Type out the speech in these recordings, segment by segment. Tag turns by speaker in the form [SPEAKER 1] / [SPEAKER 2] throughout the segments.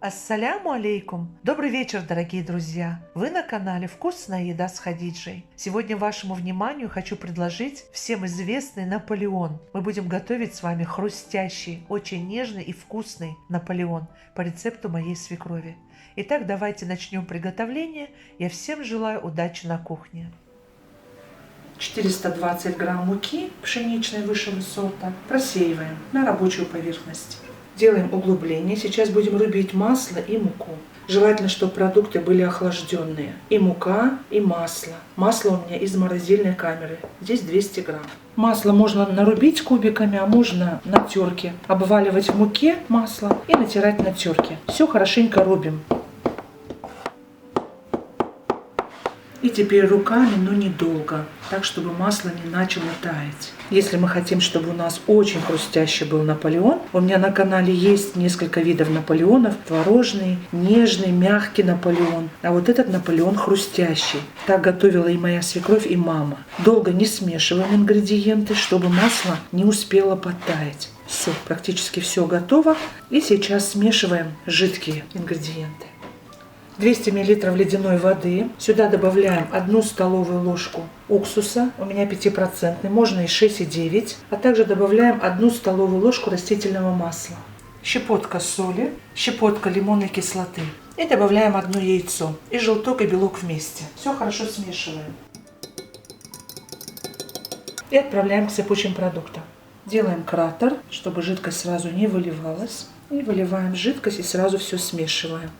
[SPEAKER 1] Ассаляму алейкум! Добрый вечер, дорогие друзья! Вы на канале «Вкусная еда с Хадиджей». Сегодня вашему вниманию хочу предложить всем известный Наполеон. Мы будем готовить с вами хрустящий, очень нежный и вкусный Наполеон по рецепту моей свекрови. Итак, давайте начнем приготовление. Я всем желаю удачи на кухне. 420 грамм муки пшеничной высшего сорта просеиваем на рабочую поверхность. Делаем углубление. Сейчас будем рубить масло и муку. Желательно, чтобы продукты были охлажденные. И мука, и масло. Масло у меня из морозильной камеры. Здесь 200 грамм. Масло можно нарубить кубиками, а можно на терке. Обваливать в муке масло и натирать на терке. Все хорошенько рубим. И теперь руками, но недолго, так, чтобы масло не начало таять. Если мы хотим, чтобы у нас очень хрустящий был Наполеон, у меня на канале есть несколько видов Наполеонов. Творожный, нежный, мягкий Наполеон. А вот этот Наполеон хрустящий. Так готовила и моя свекровь, и мама. Долго не смешиваем ингредиенты, чтобы масло не успело подтаять. Все, практически все готово. И сейчас смешиваем жидкие ингредиенты. 200 мл ледяной воды. Сюда добавляем 1 столовую ложку уксуса, у меня 5%, можно и 6,9. А также добавляем 1 столовую ложку растительного масла. Щепотка соли, щепотка лимонной кислоты. И добавляем 1 яйцо. И желток, и белок вместе. Все хорошо смешиваем. И отправляем к сыпучим продуктам. Делаем кратер, чтобы жидкость сразу не выливалась. И выливаем жидкость и сразу все смешиваем.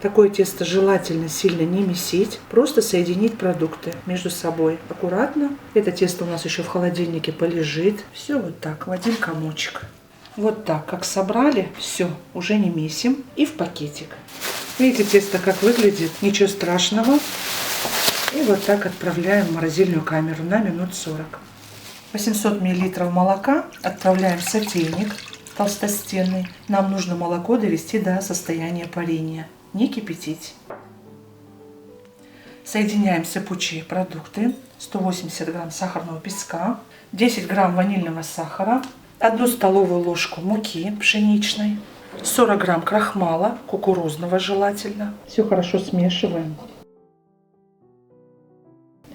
[SPEAKER 1] Такое тесто желательно сильно не месить, просто соединить продукты между собой аккуратно. Это тесто у нас еще в холодильнике полежит. Все вот так, в один комочек. Вот так, как собрали, все, уже не месим. И в пакетик. Видите, тесто как выглядит? Ничего страшного. И вот так отправляем в морозильную камеру на минут 40. 800 мл молока отправляем в сотейник толстостенный. Нам нужно молоко довести до состояния парения. Не кипятить. Соединяем сыпучие продукты. 180 грамм сахарного песка, 10 грамм ванильного сахара, 1 столовую ложку муки пшеничной, 40 грамм крахмала, кукурузного желательно. Все хорошо смешиваем.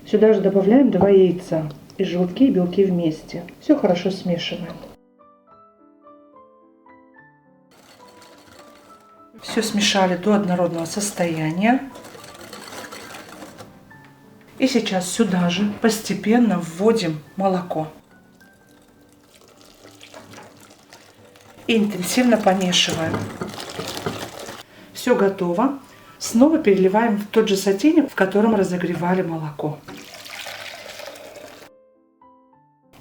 [SPEAKER 1] Сюда же добавляем 2 яйца. И желтки, и белки вместе. Все хорошо смешиваем. Все смешали до однородного состояния. И сейчас сюда же постепенно вводим молоко. И интенсивно помешиваем. Все готово. Снова переливаем в тот же сотейник, в котором разогревали молоко.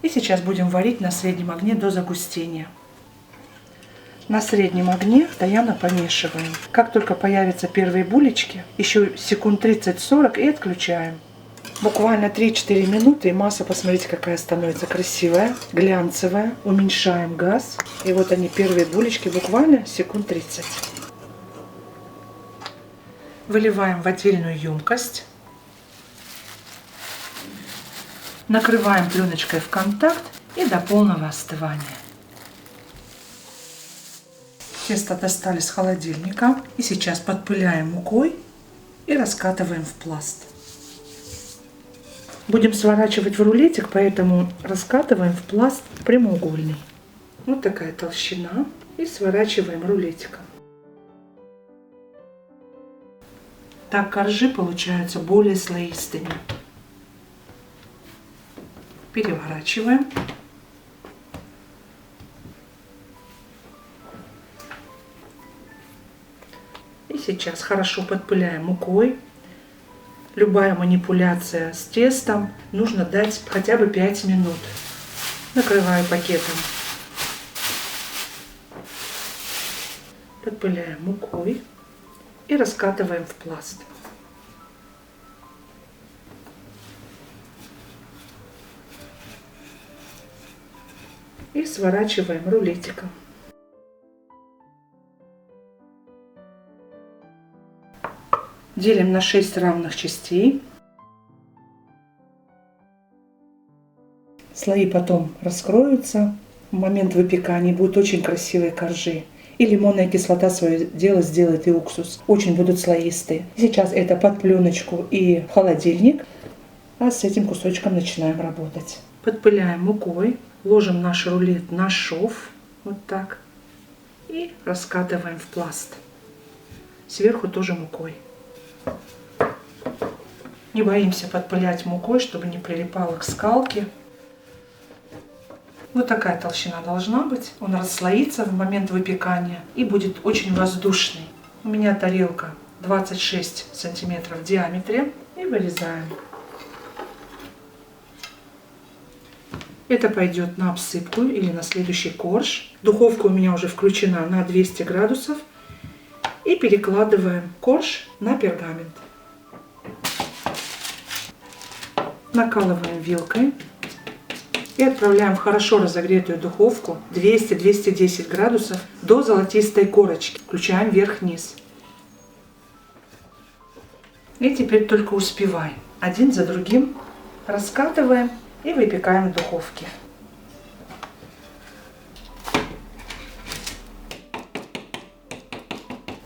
[SPEAKER 1] И сейчас будем варить на среднем огне до загустения. На среднем огне постоянно помешиваем. Как только появятся первые булечки, еще секунд 30-40 и отключаем. Буквально 3-4 минуты, и масса, посмотрите, какая становится красивая, глянцевая. Уменьшаем газ. И вот они, первые булечки, буквально секунд 30. Выливаем в отдельную емкость. Накрываем пленочкой в контакт и до полного остывания. Тесто достали с холодильника. И сейчас подпыляем мукой и раскатываем в пласт. Будем сворачивать в рулетик, поэтому раскатываем в пласт прямоугольный. Вот такая толщина. И сворачиваем рулетиком. Так коржи получаются более слоистыми. Переворачиваем. И сейчас хорошо подпыляем мукой. Любая манипуляция с тестом нужно дать хотя бы 5 минут. Накрываю пакетом. Подпыляем мукой и раскатываем в пласт. И сворачиваем рулетиком. Делим на 6 равных частей. Слои потом раскроются. В момент выпекания будут очень красивые коржи. И лимонная кислота свое дело сделает, и уксус. Очень будут слоистые. Сейчас это под пленочку и в холодильник. А с этим кусочком начинаем работать. Подпыляем мукой, ложим наш рулет на шов, вот так, и раскатываем в пласт. Сверху тоже мукой. Не боимся подпылять мукой, чтобы не прилипало к скалке. Вот такая толщина должна быть. Он расслоится в момент выпекания и будет очень воздушный. У меня тарелка 26 сантиметров в диаметре. И вырезаем. Это пойдет на обсыпку или на следующий корж. Духовка у меня уже включена на 200 градусов. И перекладываем корж на пергамент. Накалываем вилкой. И отправляем в хорошо разогретую духовку 200-210 градусов до золотистой корочки. Включаем вверх-вниз. И теперь только успевай. Один за другим раскатываем и выпекаем в духовке.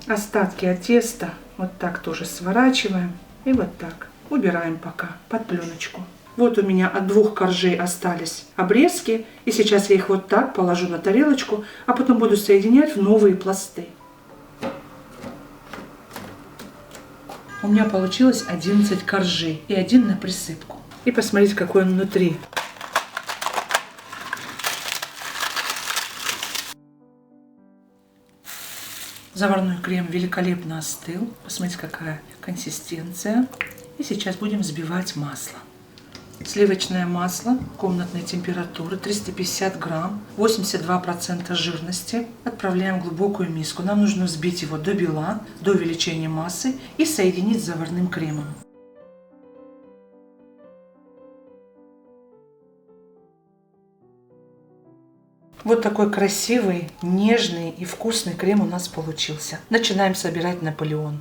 [SPEAKER 1] Остатки от теста вот так тоже сворачиваем. И вот так убираем пока под пленочку. Вот у меня от 2 коржей остались обрезки. И сейчас я их вот так положу на тарелочку, а потом буду соединять в новые пласты. У меня получилось 11 коржей и 1 на присыпку. И посмотрите, какой он внутри. Заварной крем великолепно остыл. Посмотрите, какая консистенция. И сейчас будем взбивать масло. Сливочное масло комнатной температуры 350 грамм, 82% жирности. Отправляем в глубокую миску. Нам нужно взбить его до бела, до увеличения массы и соединить с заварным кремом. Вот такой красивый, нежный и вкусный крем у нас получился. Начинаем собирать Наполеон.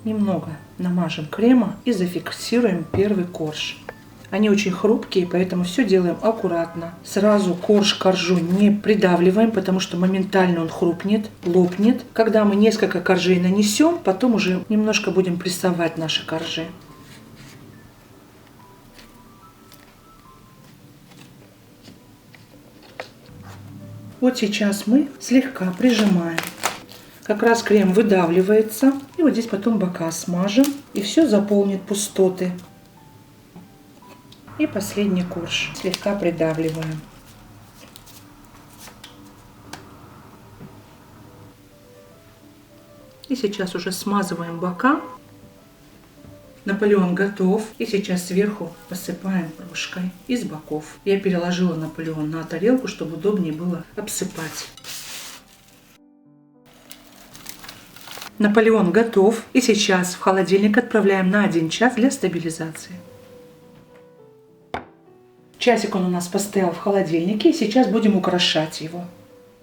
[SPEAKER 1] Немного намажем крема и зафиксируем первый корж. Они очень хрупкие, поэтому все делаем аккуратно. Сразу корж к коржу не придавливаем, потому что моментально он хрупнет, лопнет. Когда мы несколько коржей нанесем, потом уже немножко будем прессовать наши коржи. Вот сейчас мы слегка прижимаем. Как раз крем выдавливается. И вот здесь потом бока смажем. И все заполнит пустоты. И последний корж слегка придавливаем. И сейчас уже смазываем бока. Наполеон готов. И сейчас сверху посыпаем крошкой из боков. Я переложила Наполеон на тарелку, чтобы удобнее было обсыпать. Наполеон готов. И сейчас в холодильник отправляем на 1 час для стабилизации. Часик он у нас постоял в холодильнике, и сейчас будем украшать его.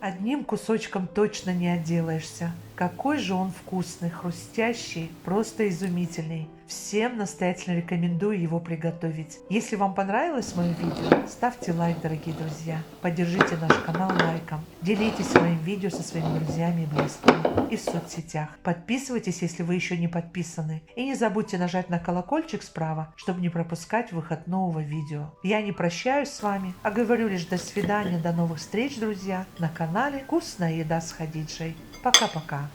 [SPEAKER 2] Одним кусочком точно не отделаешься. Какой же он вкусный, хрустящий, просто изумительный. Всем настоятельно рекомендую его приготовить. Если вам понравилось мое видео, ставьте лайк, дорогие друзья. Поддержите наш канал лайком. Делитесь своим видео со своими друзьями и близкими и в соцсетях. Подписывайтесь, если вы еще не подписаны. И не забудьте нажать на колокольчик справа, чтобы не пропускать выход нового видео. Я не прощаюсь с вами, а говорю лишь до свидания, до новых встреч, друзья, на канале «Вкусная еда с Хадиджей». Пока-пока.